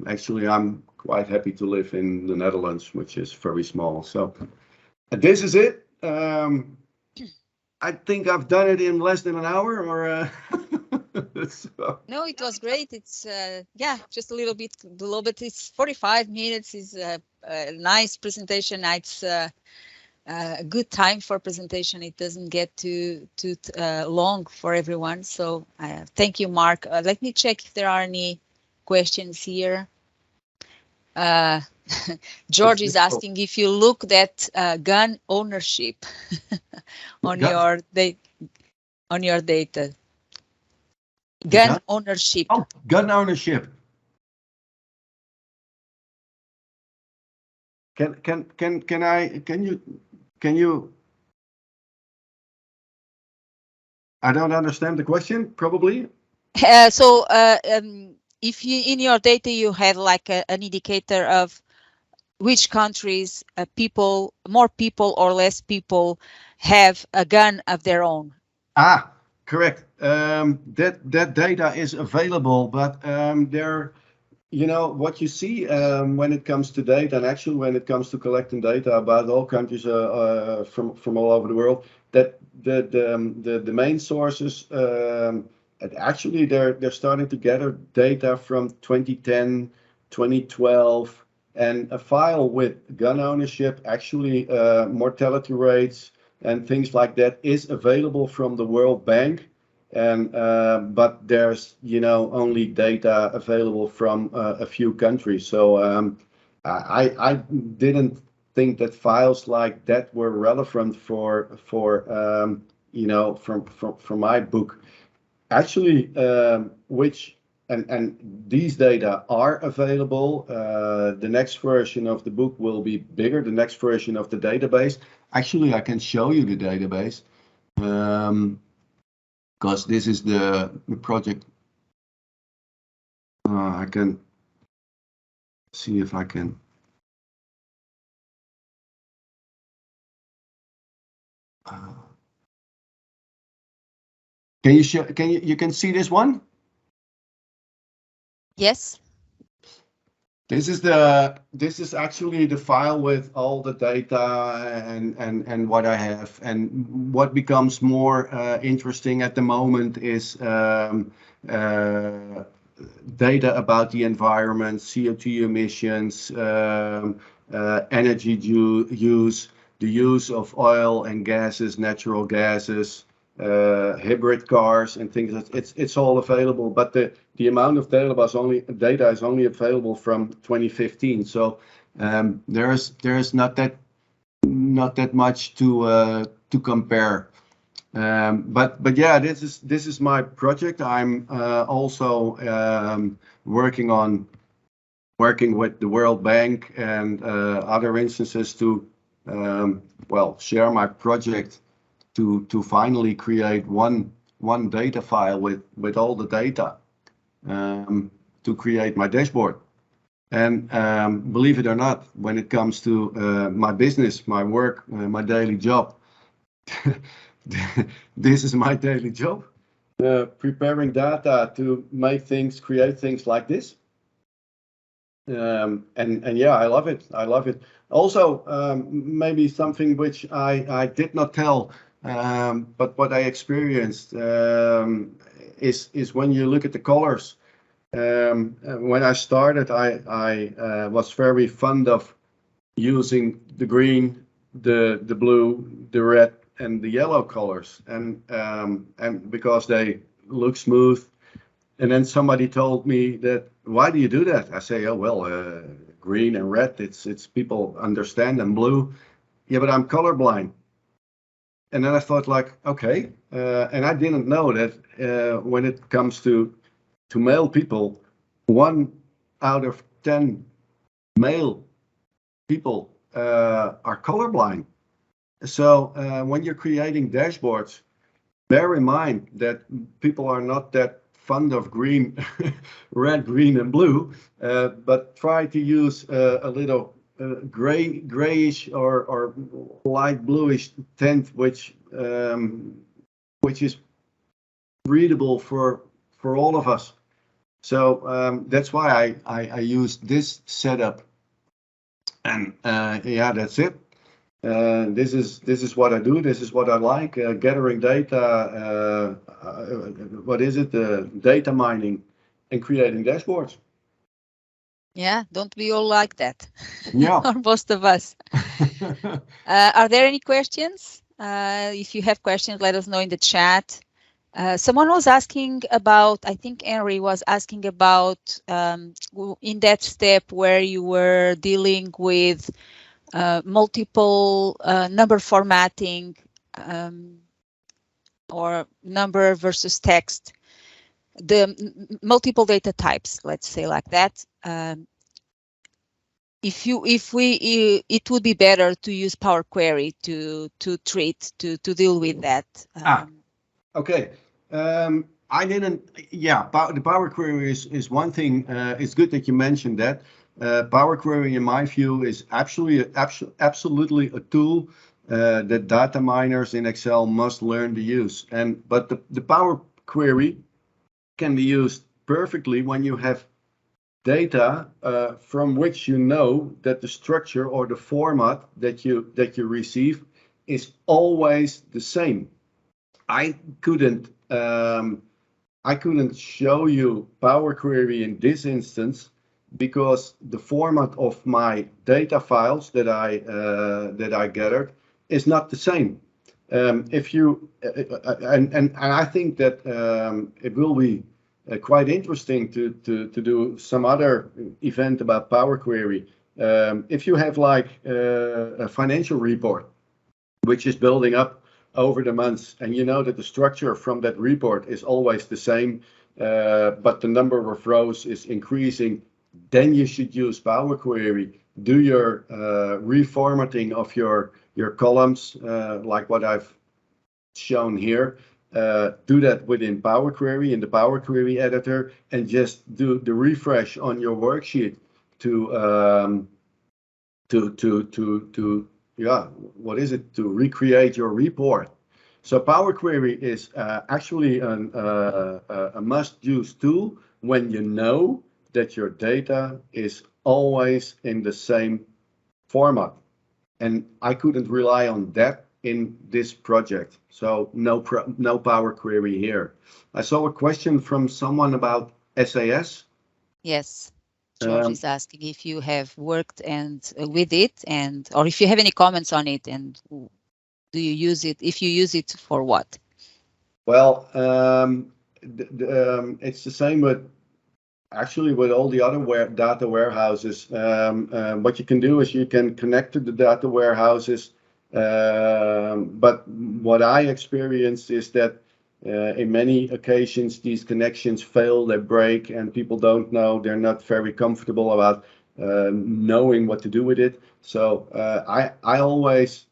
Actually, I'm quite happy to live in the Netherlands, which is very small. So this is it. I think I've done it in less than an hour, or so. No, it was great. It's just a little bit below, but it's 45 minutes is a nice presentation. It's a good time for presentation. It doesn't get too long for everyone. So thank you, Mark. Let me check if there are any questions here. George is asking if you looked at gun ownership on your data. Gun ownership. Oh, gun ownership. Can you? I don't understand the question, probably. If you in your data you have like an indicator of which countries more people or less people have a gun of their own. Correct. That data is available, but there, what you see when it comes to data, and actually when it comes to collecting data about all countries from all over the world, that the main sources, actually they're starting to gather data from 2010, 2012, and a file with gun ownership, actually mortality rates and things like that is available from the World Bank. And but there's only data available from a few countries. So I didn't think that files like that were relevant for my book. actually, and these data are available. The next version of the book will be bigger. The next version of the database. Actually, I can show you the database, because this is the project. I can see if I can. Can you show? You can see this one? Yes. This is actually the file with all the data and what I have. And what becomes more interesting at the moment is data about the environment, CO2 emissions, energy use, the use of oil and gases, natural gases, hybrid cars and things. It's all available, but the amount of data is only available from 2015. So there's not that much to compare. But yeah, this is my project. I'm also working with the World Bank and other instances to share my project to finally create one data file with all the data to create my dashboard. And believe it or not, when it comes to my business, my work, my daily job, this is my daily job, preparing data to create things like this. And yeah, I love it. Also, maybe something which I did not tell, but what I experienced is when you look at the colors. When I started, I was very fond of using the green, the blue, the red, and the yellow colors, and because they look smooth. And then somebody told me that, why do you do that? I say, oh well, green and red, it's people understand, and blue. Yeah, but I'm colorblind. And then I thought, like, okay, and I didn't know that when it comes to male people, 1 out of 10 male people are colorblind. So when you're creating dashboards, bear in mind that people are not that fond of green, red, green, and blue, but try to use a little grayish or light bluish tint, which is readable for all of us. So that's why I use this setup, and yeah, that's it. This is what I do. This is what I like. Gathering data. What is it? Data mining and creating dashboards. Yeah, don't we all like that? Yeah. Or most of us. Are there any questions? If you have questions, let us know in the chat. Someone was asking about, I think Henry was asking about in that step where you were dealing with multiple number formatting or number versus text, the multiple data types, let's say like that. It would be better to use Power Query to deal with that. Okay. I didn't. Yeah, the Power Query is one thing. It's good that you mentioned that. Power Query, in my view, is absolutely a tool that data miners in Excel must learn to use. But the Power Query can be used perfectly when you have data from which you know that the structure or the format that you receive is always the same. I couldn't show you Power Query in this instance because the format of my data files that I gathered is not the same. If you and I think that it will be quite interesting to do some other event about Power Query. If you have like a financial report which is building up over the months, and you know that the structure from that report is always the same, but the number of rows is increasing, then you should use Power Query. Do your reformatting of your columns, like what I've shown here. Do that within Power Query in the Power Query editor, and just do the refresh on your worksheet to recreate your report. So Power Query is actually a must-use tool when you know that your data is always in the same format. And I couldn't rely on that in this project. So no Power Query here. I saw a question from someone about SAS. Yes. George is asking if you have worked with it, or if you have any comments on it, and do you use it? If you use it, for what? Well, it's the same with all the other data warehouses. What you can do is you can connect to the data warehouses. But what I experienced is that in many occasions these connections fail, they break, and people don't know, they're not very comfortable about knowing what to do with it. So I always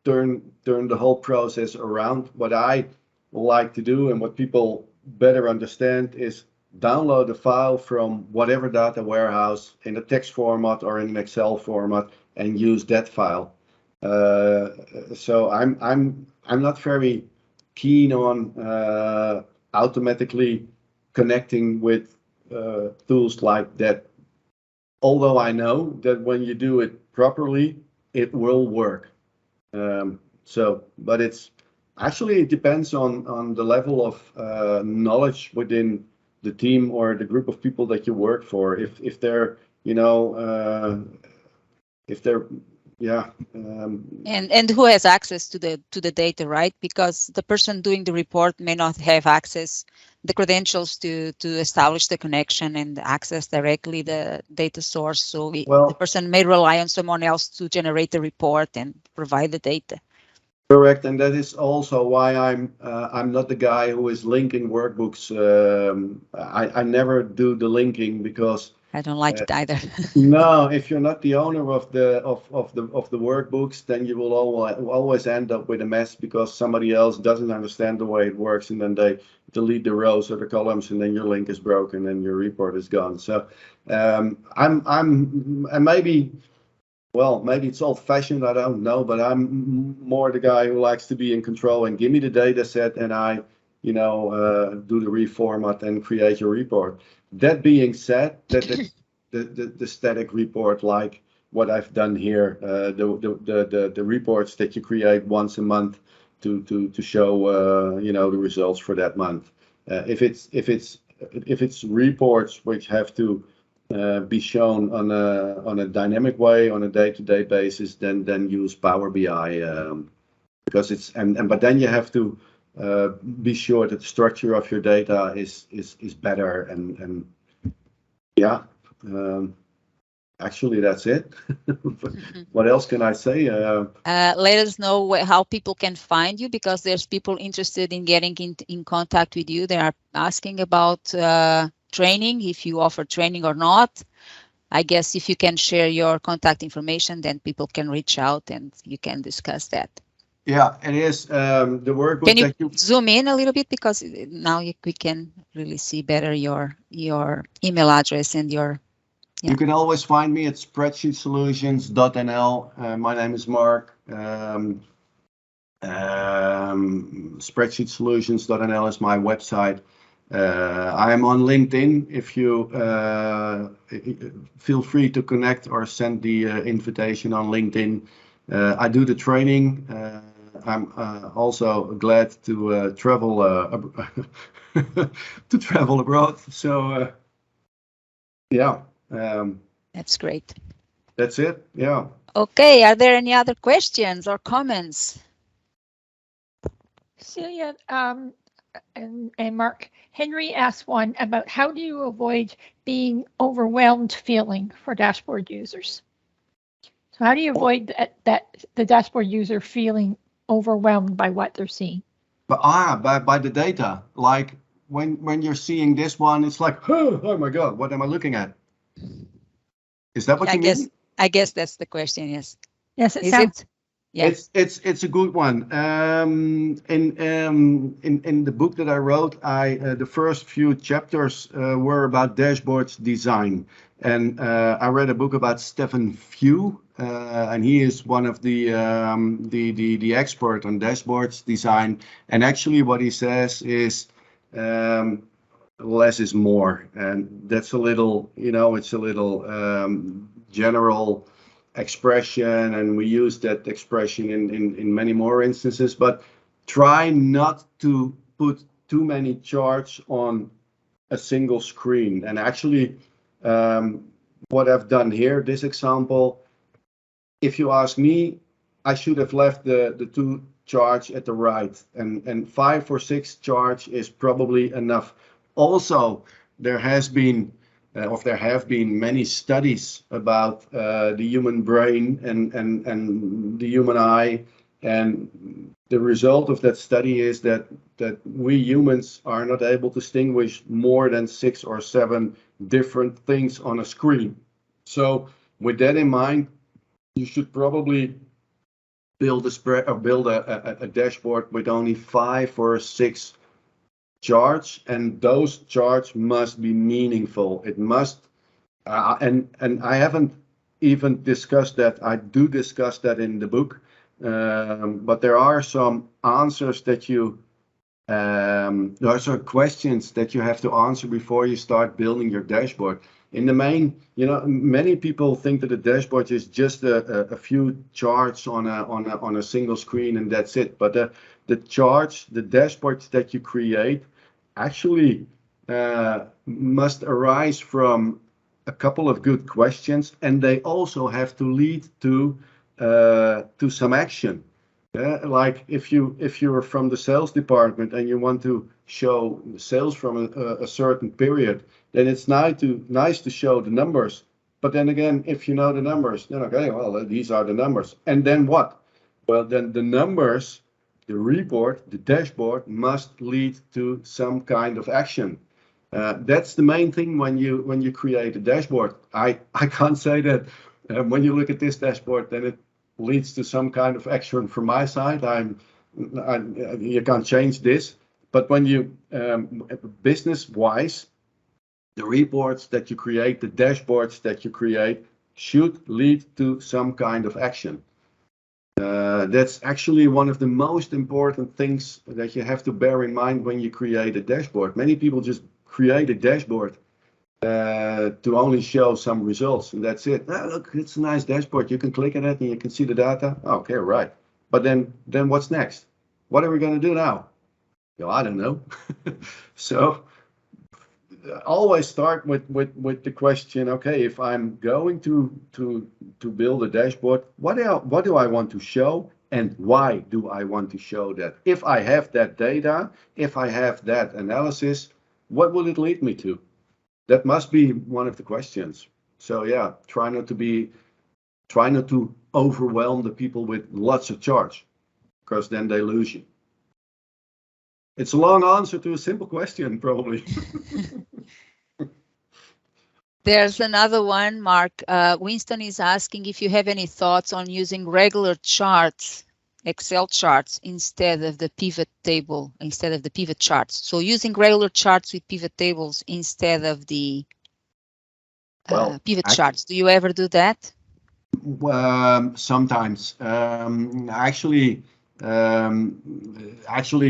turn the whole process around. What I like to do and what people better understand is download a file from whatever data warehouse in a text format or in an Excel format and use that file. So I'm not very keen on automatically connecting with tools like that. Although I know that when you do it properly, it will work. But it's actually, it depends on the level of knowledge within the team or the group of people that you work for. If they're, and who has access to the data, right? Because the person doing the report may not have access, the credentials to establish the connection and access directly the data source. So the person may rely on someone else to generate the report and provide the data. Correct, and that is also why I'm not the guy who is linking workbooks. I never do the linking because I don't like it either. No, if you're not the owner of the workbooks, then you will always end up with a mess because somebody else doesn't understand the way it works, and then they delete the rows or the columns, and then your link is broken and your report is gone. So and maybe it's old-fashioned, I don't know, but I'm more the guy who likes to be in control and give me the data set, and I do the reformat and create your report. That being said, the static report, like what I've done here, the reports that you create once a month to show the results for that month. If it's reports which have to be shown on a dynamic way on a day-to-day basis, then use Power BI, because but then you have to be sure that the structure of your data is better, and yeah. Actually, that's it. What else can I say? Let us know how people can find you, because there's people interested in getting in contact with you. They are asking about training, if you offer training or not. I guess if you can share your contact information, then people can reach out and you can discuss that. Yeah, it is the workbook. Can you zoom in a little bit, because now we can really see better your email address and your. Yeah. You can always find me at spreadsheetsolutions.nl. My name is Mark. Spreadsheetsolutions.nl is my website. I am on LinkedIn. If you feel free to connect or send the invitation on LinkedIn. I do the training. I'm also glad to travel to travel abroad. So yeah. That's great. That's it. Yeah. Okay. Are there any other questions or comments? Celia and Mark, Henry asked one about how do you avoid being overwhelmed feeling for dashboard users? So how do you avoid that the dashboard user feeling overwhelmed by what they're seeing? But by the data, like when you're seeing this one, it's like, oh my God, what am I looking at? Is that what you mean? I guess that's the question. Yes. Yes, it Is sounds. it? Yeah. It's a good one. In the book that I wrote, the first few chapters were about dashboards design, and I read a book about Stephen Few, and he is one of the expert on dashboards design. And actually, what he says is less is more, and that's a little, it's a little general expression, and we use that expression in many more instances, but try not to put too many charts on a single screen. And actually, what I've done here, this example, if you ask me, I should have left the two charts at the right, and 5 or 6 charts is probably enough. Also, there have been many studies about the human brain and the human eye, and the result of that study is that we humans are not able to distinguish more than 6 or 7 different things on a screen. So with that in mind, you should probably build a dashboard with only 5 or 6 charts, and those charts must be meaningful. It must, and I haven't even discussed that. I do discuss that in the book, but there are some answers that there are some questions that you have to answer before you start building your dashboard. In the main, many people think that a dashboard is just a few charts on a single screen and that's it. But the charts, the dashboards that you create, actually must arise from a couple of good questions, and they also have to lead to some action. Like if you're from the sales department and you want to show sales from a certain period, then it's nice to show the numbers. But then again, if you know the numbers, then okay, well, these are the numbers. And then what? Well, then the numbers, the report, the dashboard must lead to some kind of action. That's the main thing when you create a dashboard. I can't say that when you look at this dashboard, then it leads to some kind of action from my side. You can't change this. But when you business-wise, the reports that you create, the dashboards that you create, should lead to some kind of action. That's actually one of the most important things that you have to bear in mind when you create a dashboard. Many people just create a dashboard to only show some results, and that's it. Oh, look, it's a nice dashboard. You can click on it and you can see the data. Okay, right. But then what's next? What are we going to do now? Well, I don't know. So always start with the question, okay, if I'm going to build a dashboard, what do I want to show, and why do I want to show that? If I have that data, if I have that analysis, what will it lead me to? That must be one of the questions. So yeah, try not to overwhelm the people with lots of charts, because then they lose you. It's a long answer to a simple question, probably. There's another one, Mark. Winston is asking if you have any thoughts on using regular charts, Excel charts, instead of the pivot table, instead of the pivot charts. So using regular charts with pivot tables instead of the pivot charts. Do you ever do that? Sometimes. Actually,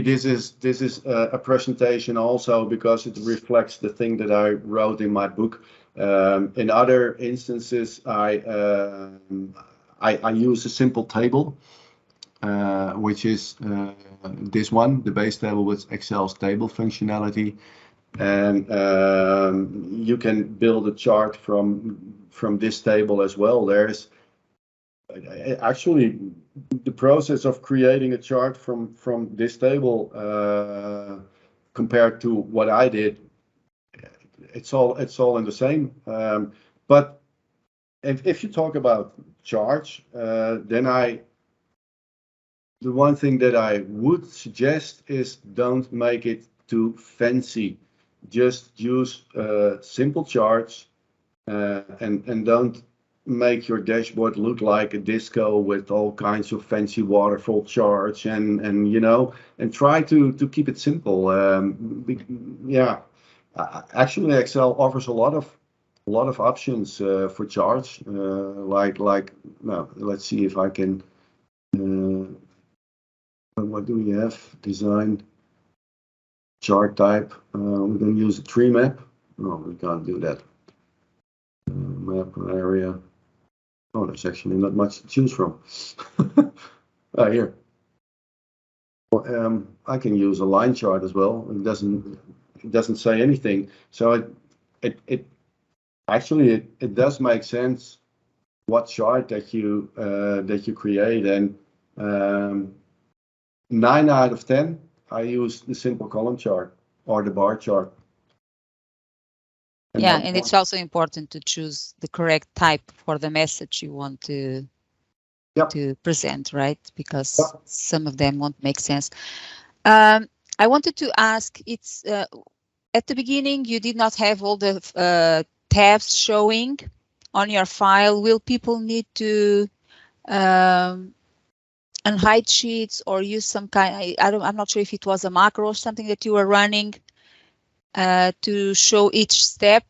this is a presentation also because it reflects the thing that I wrote in my book. In other instances, I use a simple table, which is this one, the base table with Excel's table functionality, and you can build a chart from this table as well. There's actually the process of creating a chart from this table compared to what I did. It's all in the same. But if you talk about charts, then the one thing that I would suggest is don't make it too fancy. Just use simple charts and don't make your dashboard look like a disco with all kinds of fancy waterfall charts and you know, and try to keep it simple. Yeah, actually Excel offers a lot of options for charts. Like no, let's see if I can. What do we have? Design chart type. We can use a tree map. No, we can't do that. Map area. Oh, there's actually not much to choose from. Here. Well, I can use a line chart as well. It doesn't say anything. So it actually does make sense what chart that you create, and 9 out of 10 I use the simple column chart or the bar chart. Yeah, and it's also important to choose the correct type for the message you want to present, right? Because some of them won't make sense. I wanted to ask, it's at the beginning you did not have all the tabs showing on your file. Will people need to unhide sheets or use some kind? I'm not sure if it was a macro or something that you were running to show each step.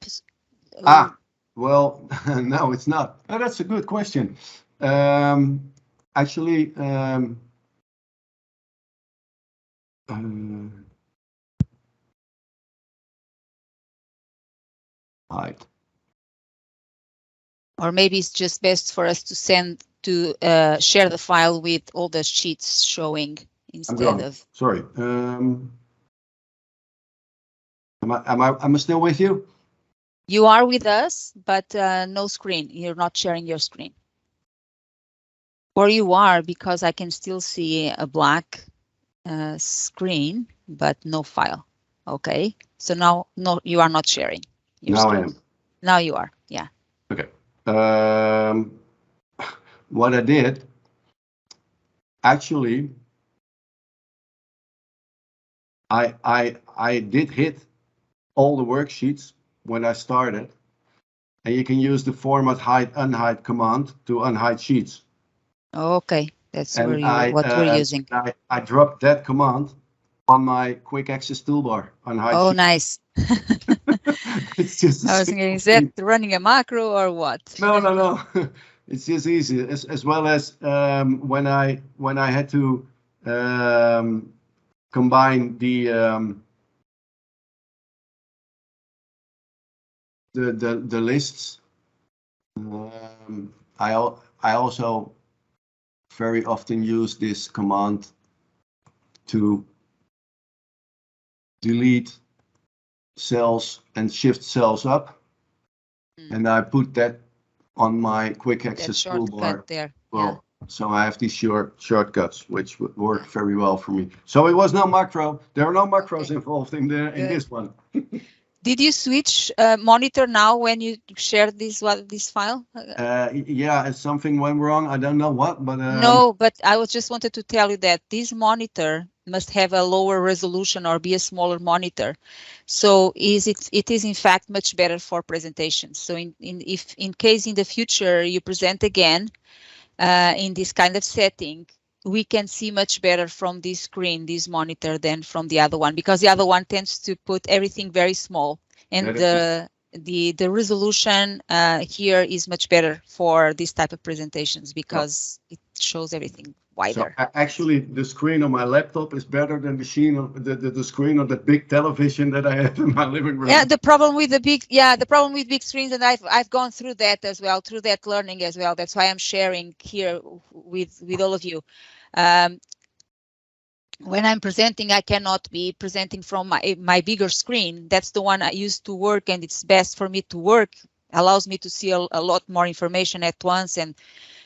Well, no, it's not. Oh, that's a good question. Actually, hide. Or maybe it's just best for us to share the file with all the sheets showing instead of. Sorry. Am I still with you? You are with us, but no screen. You're not sharing your screen. Or you are, because I can still see a black screen, but no file. Okay. So now, no, you are not sharing. Now screen. I am. Now you are. Yeah. Okay. What I did, actually, I did hit all the worksheets when I started, and you can use the format hide unhide command to unhide sheets. Okay, that's what we're using. I dropped that command on my quick access toolbar on hide. Oh, nice. It's just. I was thinking, is that running a macro or what? No. It's just easy, as well as when I had to combine the lists. I also very often use this command to delete cells and shift cells up, and I put that on my quick access toolbar there. Well, so I have these shortcuts which would work very well for me. So it was no macro. There are no macros involved in this one. Did you switch monitor now when you shared this file? Yeah, something went wrong. I don't know what, but no. But I just wanted to tell you that this monitor must have a lower resolution or be a smaller monitor. So it is in fact much better for presentations. So if in case in the future you present again in this kind of setting, we can see much better from this screen, this monitor, than from the other one, because the other one tends to put everything very small, and the resolution here is much better for this type of presentations because it shows everything wider. So actually, the screen on my laptop is better than the screen of the big television that I have in my living room. Yeah, the problem with big screens, and I've gone through that as well, through that learning as well. That's why I'm sharing here with all of you. When I'm presenting, I cannot be presenting from my bigger screen. That's the one I use to work, and it's best for me to work. Allows me to see a lot more information at once and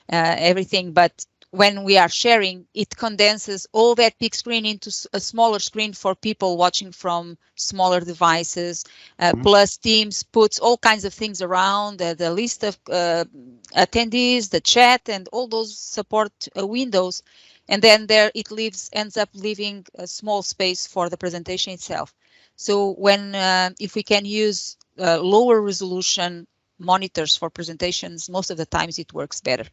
everything. But when we are sharing, it condenses all that big screen into a smaller screen for people watching from smaller devices. Plus Teams puts all kinds of things around, the list of attendees, the chat, and all those support windows. and then there it ends up leaving a small space for the presentation itself. So when if we can use lower resolution monitors for presentations, most of the times it works better.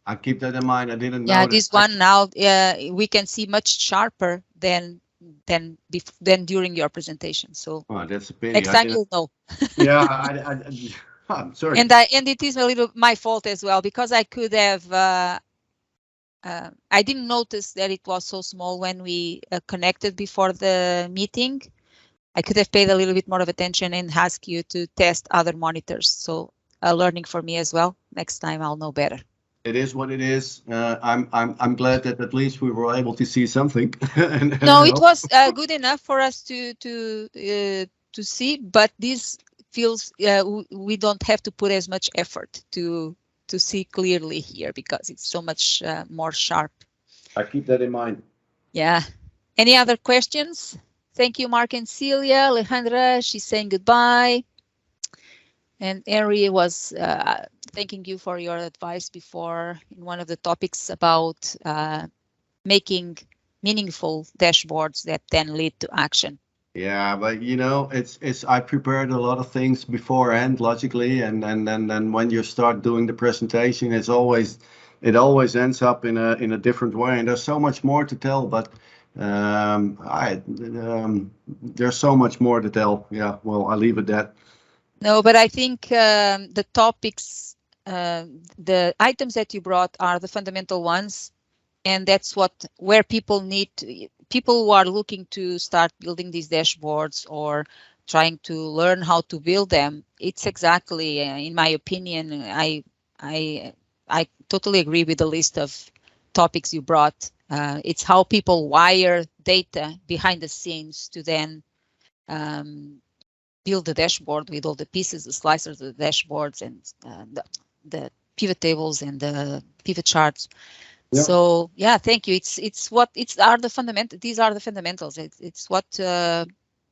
I keep that in mind. I didn't know. Yeah, this one now we can see much sharper than during your presentation. So that's a pity. Next time you'll know. Yeah, I'm sorry. And it is a little my fault as well, because I could have I didn't notice that it was so small when we connected before the meeting. I could have paid a little bit more of attention and ask you to test other monitors. So learning for me as well. Next time I'll know better. It is what it is. I'm glad that at least we were able to see something. No, it was good enough for us to see, but this feels we don't have to put as much effort to see clearly here, because it's so much more sharp. I keep that in mind. Yeah. Any other questions? Thank you, Mark and Celia. Alejandra, she's saying goodbye. And Henry was thanking you for your advice before in one of the topics about making meaningful dashboards that then lead to action. Yeah, but you know, it's I prepared a lot of things beforehand logically, and then when you start doing the presentation, it always ends up in a different way, and there's so much more to tell. But there's so much more to tell. Yeah, well, I leave it at that. No, but I think the topics, the items that you brought are the fundamental ones, and that's where people who are looking to start building these dashboards or trying to learn how to build them. It's exactly, in my opinion, I totally agree with the list of topics you brought. It's how people wire data behind the scenes to then build the dashboard with all the pieces, the slicers, the dashboards, and the pivot tables and the pivot charts. Yep. So yeah, thank you. These are the fundamentals. It's what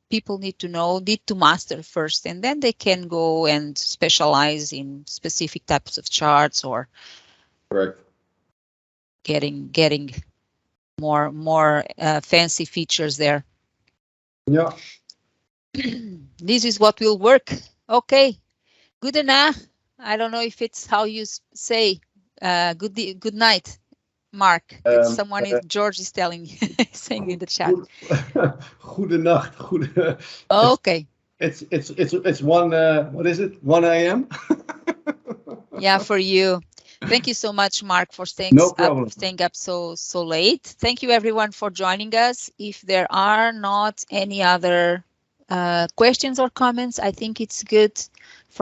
people need to know, need to master first, and then they can go and specialize in specific types of charts or correct getting more fancy features there. Yeah. This is what will work. Okay, good enough. I don't know if it's how you say good night, Mark. George is telling saying in the chat. Goedenacht. Okay. It's 1 what is it? 1 a.m. Yeah, for you. Thank you so much, Mark, for staying up so late. Thank you everyone for joining us. If there are not any other questions or comments, I think it's good